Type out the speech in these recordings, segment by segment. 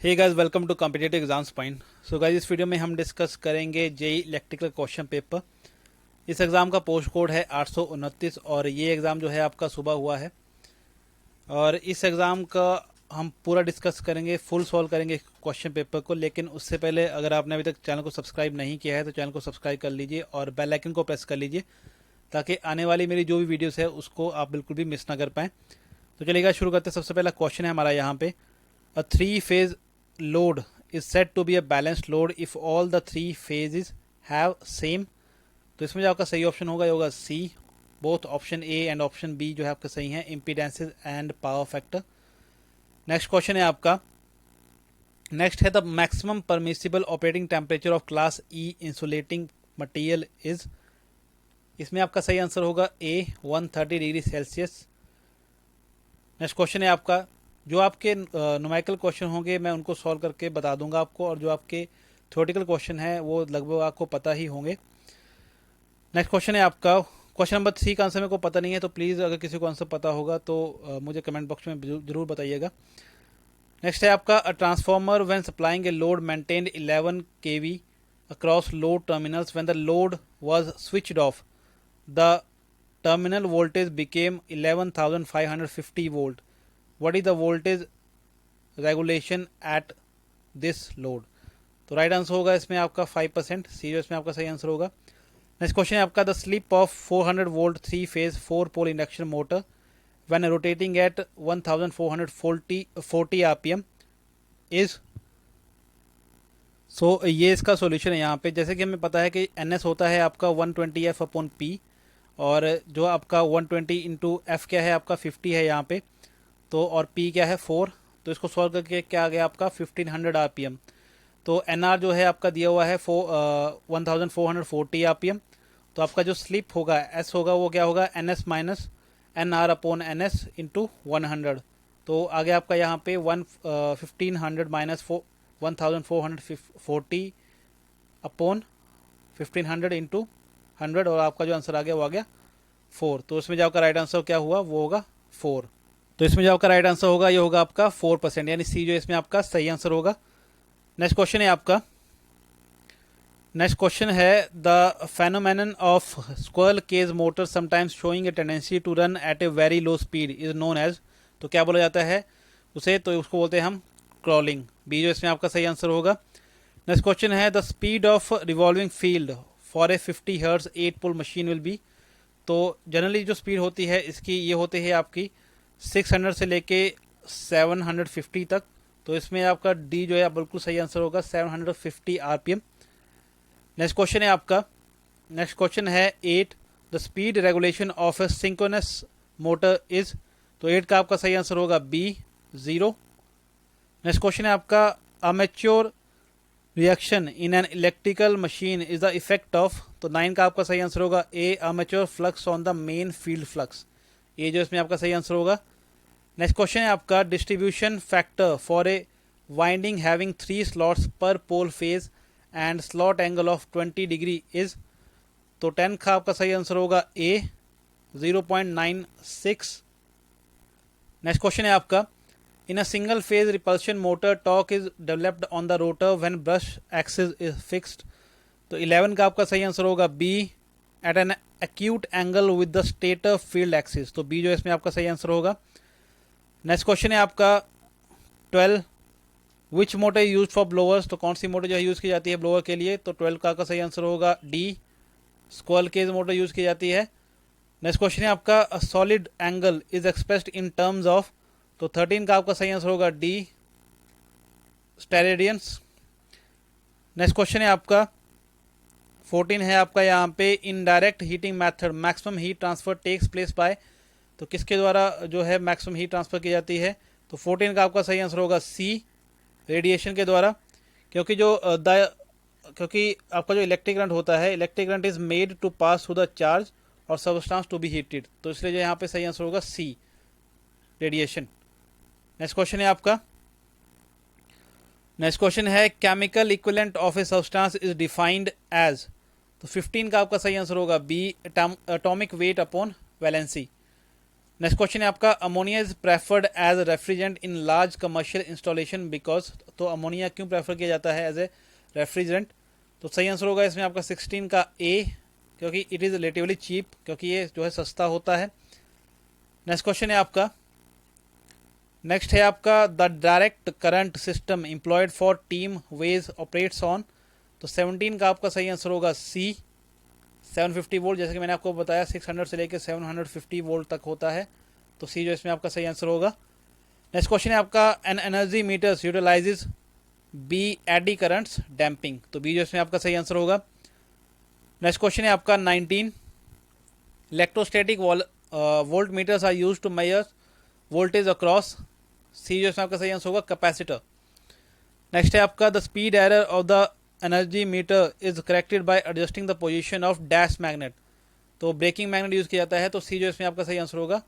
Hey guys, welcome to competitive exams point. So guys, इस video में हम discuss करेंगे जेई इलेक्ट्रिकल क्वेश्चन पेपर। इस एग्ज़ाम का पोस्ट कोड है 829 और ये एग्ज़ाम जो है आपका सुबह हुआ है। और इस एग्ज़ाम का हम पूरा डिस्कस करेंगे, फुल सॉल्व करेंगे क्वेश्चन पेपर को। लेकिन उससे पहले अगर आपने अभी तक चैनल को सब्सक्राइब नहीं किया है तो चैनल को सब्सक्राइब कर लीजिए और बेल आइकन को प्रेस कर लीजिए ताकि आने वाली मेरी जो भी वीडियोस है उसको आप बिल्कुल भी मिस ना कर पाएँ। तो चलिएगा, शुरू करते हैं। सबसे पहला क्वेश्चन है हमारा यहाँ पे, a three phase load is said to be a balanced load if all the three phases have same। तो इसमें जो आपका सही ऑप्शन होगा ये होगा C. Both option A and option B जो है आपका सही है, impedances and power factor. Next question है आपका, नेक्स्ट है the maximum permissible operating temperature of class E insulating material is. इसमें आपका सही आंसर होगा A 130 degree Celsius. Next question है आपका, जो आपके न्यूमेरिकल क्वेश्चन होंगे मैं उनको सॉल्व करके बता दूंगा आपको, और जो आपके थ्योरेटिकल क्वेश्चन है वो लगभग आपको पता ही होंगे। नेक्स्ट क्वेश्चन है आपका, क्वेश्चन नंबर 3 का आंसर मेरे को पता नहीं है, तो प्लीज़ अगर किसी को आंसर पता होगा तो मुझे कमेंट बॉक्स में जरूर बताइएगा। नेक्स्ट है आपका, a transformer when supplying a load maintained 11 kV across load terminals when the load was switched off the terminal voltage became 11,550 volt. What is the voltage regulation at this load. तो right answer होगा इसमें आपका 5%, सी जो इसमें आपका सही answer होगा। Next question है आपका, the slip of 400 volt 3 phase 4 pole induction motor when rotating at 1440 RPM is. So ये इसका सॉल्यूशन है यहाँ पे। जैसे कि हमें पता है कि एन एस होता है आपका 120 f अपॉन पी, और जो आपका 120 इंटू एफ क्या है आपका 50 है यहाँ पे, तो और P क्या है 4। तो इसको सॉल्व करके क्या आ गया आपका 1500 आरपीएम। तो NR जो है आपका दिया हुआ है 1440 आरपीएम। तो आपका जो स्लिप होगा S होगा वो क्या होगा NS minus NR upon NS into 100। तो आगे आपका यहाँ पे 1500 माइनस 1440 अपॉन 1500 इंटू 100, और आपका जो आंसर आ गया वो आ गया 4। तो इसमें जो आपका राइट आंसर क्या हुआ वो होगा 4। तो इसमें जो आपका राइट आंसर होगा ये होगा आपका 4%, यानी सी जो इसमें आपका सही आंसर होगा। नेक्स्ट क्वेश्चन है आपका, नेक्स्ट क्वेश्चन है the phenomenon of squirrel cage motor sometimes showing a tendency to run at a very low speed is known as. तो क्या बोला जाता है उसे, तो उसको बोलते हैं हम क्रॉलिंग। बी जो इसमें आपका सही आंसर होगा। नेक्स्ट क्वेश्चन है the speed of revolving field for a 50 hertz 8 pole machine will be. तो जनरली जो स्पीड होती है इसकी ये होती है आपकी 600 से लेके 750 तक। तो इसमें आपका डी जो है बिल्कुल सही आंसर होगा 750 आरपीएम। नेक्स्ट क्वेश्चन है आपका, नेक्स्ट क्वेश्चन है 8 the speed regulation of a synchronous motor is. तो 8 का आपका सही आंसर होगा बी 0। नेक्स्ट क्वेश्चन है आपका, armature reaction in an electrical machine is the effect of. तो 9 का आपका सही आंसर होगा A armature flux on the main field flux. ये जो इसमें आपका सही आंसर होगा। नेक्स्ट क्वेश्चन है आपका, distribution factor for a winding having 3 slots per pole phase and slot angle of 20 degree is. तो 10 का आपका सही आंसर होगा ए 0.96। नेक्स्ट क्वेश्चन है आपका, in a single phase repulsion motor torque is developed on the rotor when brush axis is fixed. तो 11 का आपका सही आंसर होगा B at an acute angle with the stator field axis। तो B जो इसमें आपका सही आंसर होगा। नेक्स्ट क्वेश्चन है आपका 12 विच मोटर यूज फॉर ब्लोअर्स। तो कौन सी मोटर जो है यूज की जाती है ब्लोअर के लिए, तो 12 का सही आंसर होगा D squirrel cage motor use की जाती है। नेक्स्ट क्वेश्चन है आपका, a solid angle is expressed in terms of. तो 13 का आपका सही आंसर होगा डी स्टेरेडियंस। नेक्स्ट क्वेश्चन है आपका 14 है आपका यहाँ पे, indirect heating method maximum heat transfer takes place by. तो किसके द्वारा जो है मैक्सिमम हीट ट्रांसफर की जाती है, तो 14 का आपका सही आंसर होगा सी रेडिएशन के द्वारा। क्योंकि क्योंकि आपका जो इलेक्ट्रिक करंट होता है, electric current is made to pass through the charge और सबस्टेंस टू बी हीटेड। तो इसलिए जो यहाँ पे सही आंसर होगा सी रेडिएशन। नेक्स्ट क्वेश्चन है आपका, नेक्स्ट क्वेश्चन है, chemical equivalent of a substance is defined as. तो 15 का आपका सही आंसर होगा B atomic weight upon valency. Next question है आपका ammonia is preferred as refrigerant in large commercial installation because, तो अमोनिया क्यों प्रेफर किया जाता है एज ए रेफ्रिजरेंट? तो सही आंसर होगा इसमें आपका 16 का ए, क्योंकि इट इज़ रिलेटिवली चीप, क्योंकि ये जो है सस्ता होता है। नेक्स्ट क्वेश्चन है आपका, नेक्स्ट है आपका the direct current system employed for tramways operates on, तो 17 का आपका सही आंसर होगा सी 750 वोल्ट। जैसे कि मैंने आपको बताया 600 से लेकर 750 वोल्ट तक होता है, तो सी जो इसमें आपका सही आंसर होगा। नेक्स्ट क्वेश्चन है आपका an energy meters utilises B eddy currents damping, तो बी जो इसमें आपका सही आंसर होगा। नेक्स्ट क्वेश्चन है आपका 19 electrostatic volt meters are use to measure voltage across, C जो इसमें आपका सही आंसर होगा कैपेसिटर। नेक्स्ट है आपका the speed error of the energy meter is corrected bye adjusting the position of dash magnet, तो ब्रेकिंग मैग्नेट यूज किया जाता है, तो सी जो इसमें आपका सही आंसर होगा।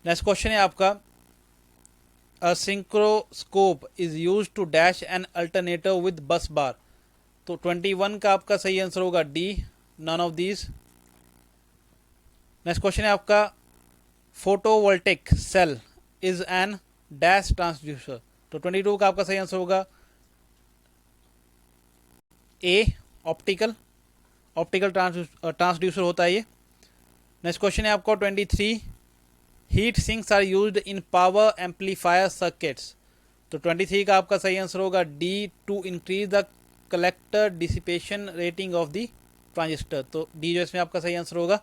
नेक्स्ट क्वेश्चन है आपका a synchroscope is use to dash an alternator with bus bar, तो 21 का आपका सही आंसर होगा D none of these. Next question है आपका photovoltaic cell is an dash transducer, तो 22 का आपका सही आंसर होगा ए ऑप्टिकल ट्रांसड्यूसर होता है ये। नेक्स्ट क्वेश्चन है आपको 23 heat sinks are used in power amplifier circuits, तो 23 का आपका सही आंसर होगा D to increase the collector dissipation rating of the transistor, तो डी जो इसमें आपका सही आंसर होगा।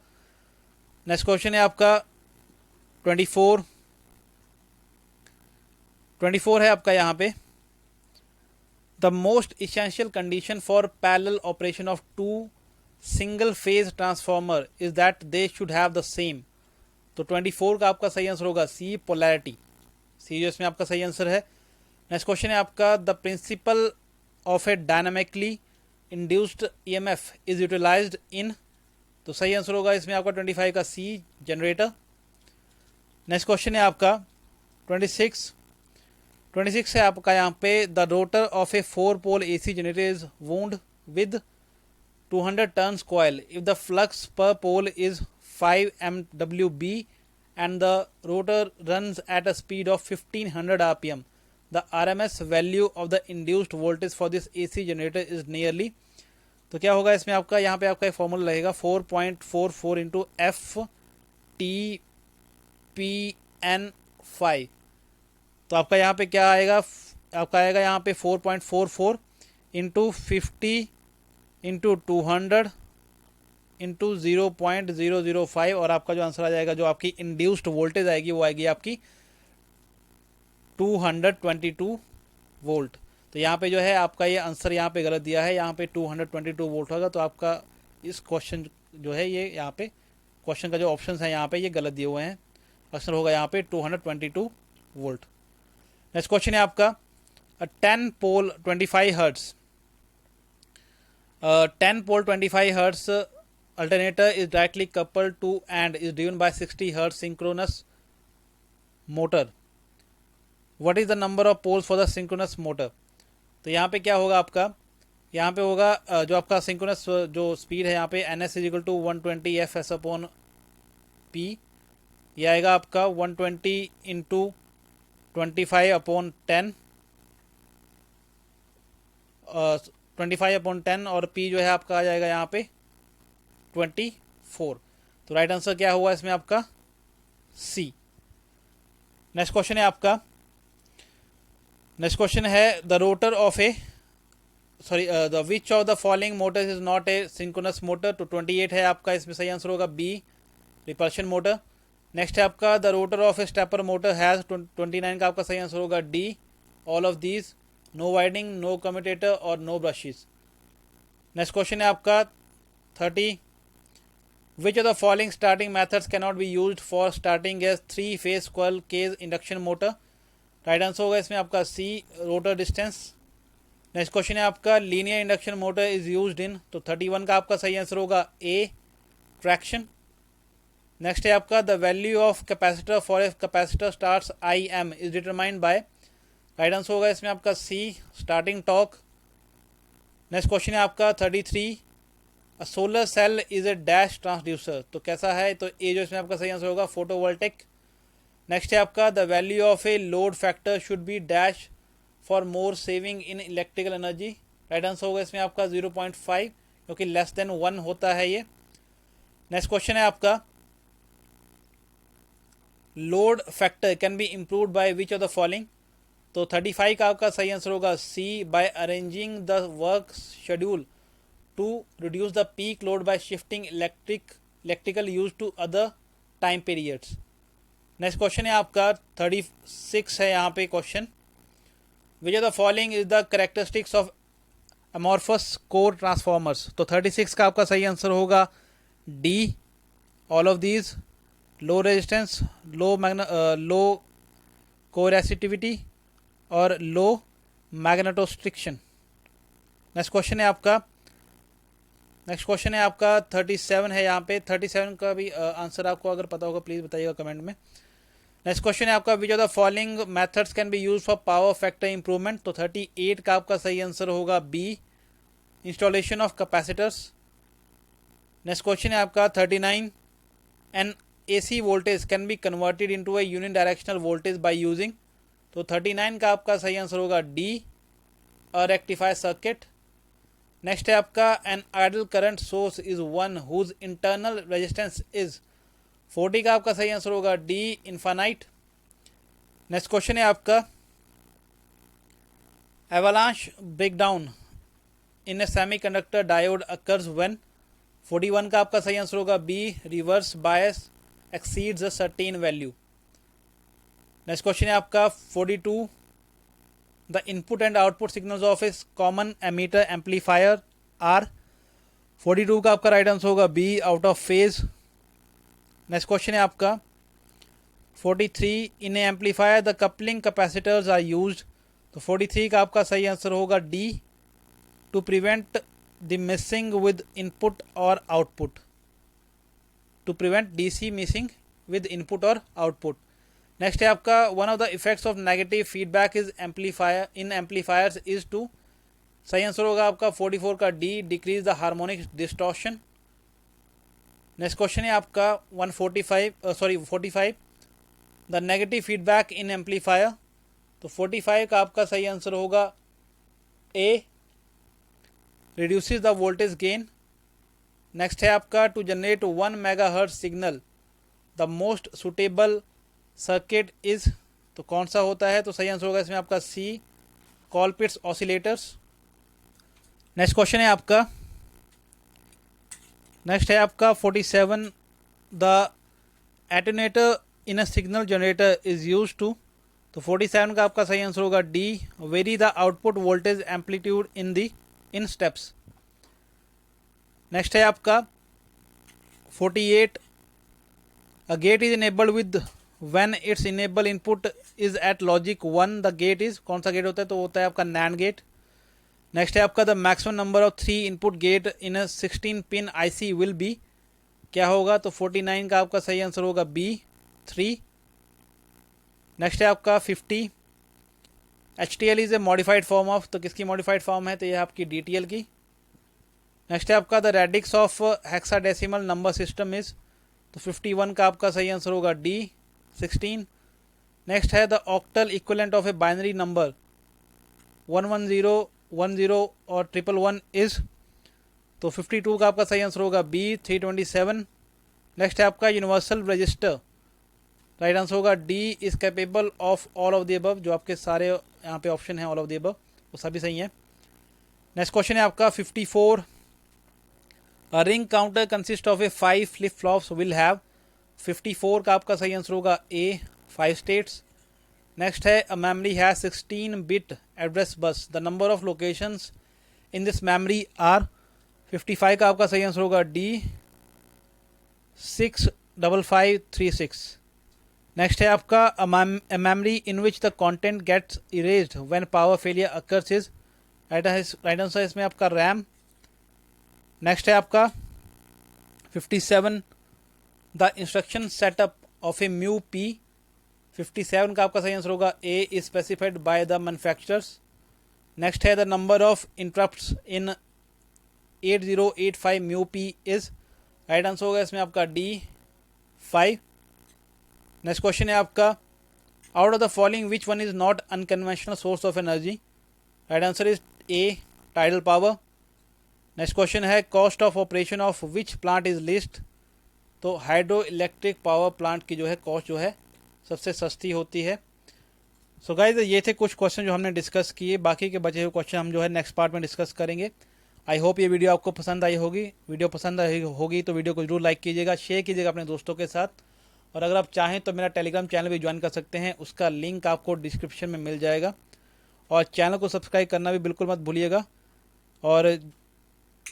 नेक्स्ट क्वेश्चन है आपका 24 है आपका यहाँ पे the most essential condition for parallel operation of two single phase transformer is that they should have the same, तो 24 का आपका सही आंसर होगा सी पोलैरिटी, सी जो इसमें आपका सही आंसर है। नेक्स्ट क्वेश्चन है आपका the principle of a dynamically induced EMF is utilised in, तो सही आंसर होगा इसमें आपका 25 का सी जनरेटर। नेक्स्ट क्वेश्चन है आपका 26 है आपका यहाँ पे the rotor of a 4 pole AC generator is wound with 200 turns coil if the flux per pole is 5 MWB and the rotor runs at a speed of 1500 RPM. The RMS value of the induced voltage for this AC generator is nearly, तो क्या होगा इसमें आपका यहाँ पे आपका एक formula रहेगा 4.44 इंटू FTPN5, तो आपका यहाँ पे क्या आएगा, आपका आएगा यहाँ पे 4.44 इंटू 50 इंटू 200 इंटू 0.005, और आपका जो आंसर आ जाएगा, जो आपकी इंड्यूस्ड वोल्टेज आएगी वो आएगी आपकी 222 वोल्ट। तो यहाँ पे जो है आपका ये आंसर यहाँ पे गलत दिया है, यहाँ पे 222 वोल्ट होगा, तो आपका इस क्वेश्चन जो है ये यहाँ पे क्वेश्चन का जो ऑप्शन है यहाँ पे ये गलत दिए हुए हैं, आंसर होगा यहाँ पे 222 वोल्ट। नेक्स्ट क्वेश्चन है आपका 10 pole 25 hertz 10 pole 25 hertz alternator is directly coupled to and is driven by 60 hertz synchronous motor. What is the number of poles for the synchronous motor? तो यहाँ पे क्या होगा आपका, यहाँ पे होगा जो आपका सिंक्रोनस जो स्पीड है यहाँ पे NS is equal to 120 FS upon P, ये आएगा आपका 120 इंटू 25 अपॉन 10 25 अपॉन 10 और P जो है आपका आ जाएगा यहाँ पे 24, तो राइट आंसर क्या हुआ इसमें आपका सी। नेक्स्ट क्वेश्चन है आपका, नेक्स्ट क्वेश्चन है the rotor of A the which of the following Motors is not a synchronous motor, तो 28 है आपका इसमें सही आंसर होगा बी रिपल्शन मोटर। नेक्स्ट है आपका the rotor of a stepper motor has 29 का आपका सही आंसर होगा D all of these, no winding no commutator और नो ब्रशेस। नेक्स्ट क्वेश्चन है आपका 30 Which of the following starting methods cannot be used for starting a 3-phase coil case induction motor? Right answer होगा इसमें आपका सी rotor distance. Next question है आपका linear induction motor is used in, तो 31 का आपका सही आंसर होगा ए ट्रैक्शन। नेक्स्ट है आपका the value of capacitor for a capacitor starts IM is determined by, right answer होगा इसमें आपका C starting torque. Next question है आपका 33 a solar cell is a dash transducer, तो कैसा है, तो ए जो इसमें आपका सही आंसर होगा फोटोवोल्टिक। नेक्स्ट है आपका the value of a load factor should be dash for more saving in electrical energy, right answer होगा इसमें आपका 0.5, क्योंकि लेस देन 1 होता है ये। नेक्स्ट क्वेश्चन है आपका load factor can be improved by which of the following, तो 35 का आपका सही आंसर होगा C, by arranging the work schedule to reduce the peak load by shifting electrical use to other time periods. Next question है आपका 36 है यहाँ पे question, which of the following is the characteristics of amorphous core transformers, तो 36 का आपका सही answer होगा D, all of these, low resistance, लो कोरेसिटिविटी और लो मैग्नेटोस्ट्रिक्शन। नेक्स्ट क्वेश्चन है आपका 37 है यहाँ पे, 37 का भी आंसर आपको अगर पता होगा प्लीज़ बताइएगा कमेंट में। नेक्स्ट क्वेश्चन है आपका which of the following methods can be use for power factor improvement, तो 38 का आपका सही आंसर होगा B, installation of capacitors. Next question है आपका 39, an AC voltage can be converted into a unidirectional voltage by using, तो 39 का आपका सही आंसर होगा D, a rectifier circuit. Next है आपका an ideal current source is one whose internal resistance is, 40 का आपका सही आंसर होगा डी, इन्फानाइट। नेक्स्ट क्वेश्चन है आपका avalanche breakdown in a semiconductor diode occurs when, 41 का आपका सही आंसर होगा B, reverse bias exceeds a certain value। Next question है आपका 42, the input and output signals of a common emitter amplifier are, 42 का आपका राइट आंसर होगा B, out of phase. Next question है आपका 43, in a amplifier the coupling capacitors are used, तो 43 का आपका सही आंसर होगा D, to prevent the missing with input और output, to prevent DC missing with input or output। Next है आपका one of the effects of negative feedback is amplifier in amplifiers is to, सही answer होगा आपका 44 का D, decrease the harmonic distortion. Next question है आपका 45, the negative feedback in amplifier, तो 45 का आपका सही आंसर होगा A, reduces the voltage gain. Next है आपका to generate 1 megahertz signal the most suitable circuit is, तो कौन सा होता है, तो सही आंसर होगा इसमें आपका C, Colpitts oscillators. Next question है आपका 47, the attenuator in a signal generator is use to, तो 47 का आपका सही आंसर होगा D, very the output voltage amplitude in steps. Next है आपका 48, a gate is enabled with when its enable input is at logic 1, the gate is, कौन सा gate होता है, तो होता है आपका नैंड गेट। नेक्स्ट है आपका the maximum number of 3 input get in a 16 pin IC will be, क्या होगा, तो 49 का आपका सही आंसर होगा बी, 3। नेक्स्ट है आपका 50, HTL is a modified form of, तो किसकी मॉडिफाइड फॉर्म है, तो यह आपकी DTL की। नेक्स्ट है आपका the radix of hexadecimal number system is, तो 51 का आपका सही आंसर होगा डी, 16। नेक्स्ट है the octal equivalent of a binary number 110, 10 और 111 इज, तो 52 का आपका सही आंसर होगा बी, 327। नेक्स्ट है आपका यूनिवर्सल रजिस्टर, राइट आंसर होगा D, is capable of all of the above, जो आपके सारे यहाँ पे ऑप्शन है ऑल ऑफ द अबव वो सभी सही है। नेक्स्ट क्वेश्चन है आपका 54, A ring counter consists of a 5 flip flops will have, 54 का आपका सही आंसर होगा A, 5 states। नेक्स्ट है a memory has 16 bit address bus, the number of locations in this memory are, 55 का आपका सही आंसर होगा D, 65536। नेक्स्ट है आपका a memory in which the content gets erased when power failure occurs is, right answer इसमें आपका RAM। Next है आपका 57, the instruction setup of a mu P, 57 का आपका सही आंसर होगा A, is specified by the manufacturers. Next है the number of interrupts in 8085 mu P is. Right answer होगा इसमें आपका D5। नेक्स्ट क्वेश्चन है आपका, out of the following which one is not unconventional source of energy. Right answer is A tidal power. Next question है, cost of operation of which plant is list. तो hydro electric power plant की जो है cost जो है सबसे सस्ती होती है। सो गाइज ये थे कुछ क्वेश्चन जो हमने डिस्कस किए, बाकी के बचे हुए क्वेश्चन हम जो है नेक्स्ट पार्ट में डिस्कस करेंगे। आई होप ये वीडियो आपको पसंद आई होगी। वीडियो पसंद आई होगी तो वीडियो को जरूर लाइक कीजिएगा, शेयर कीजिएगा अपने दोस्तों के साथ, और अगर आप चाहें तो मेरा टेलीग्राम चैनल भी ज्वाइन कर सकते हैं, उसका लिंक आपको डिस्क्रिप्शन में मिल जाएगा। और चैनल को सब्सक्राइब करना भी बिल्कुल मत भूलिएगा। और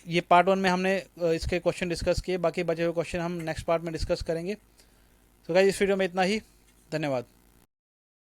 ये पार्ट 1 में हमने इसके क्वेश्चन डिस्कस किए, बाकी बचे हुए क्वेश्चन हम नेक्स्ट पार्ट में डिस्कस करेंगे। तो गाइस इस वीडियो में इतना ही, धन्यवाद।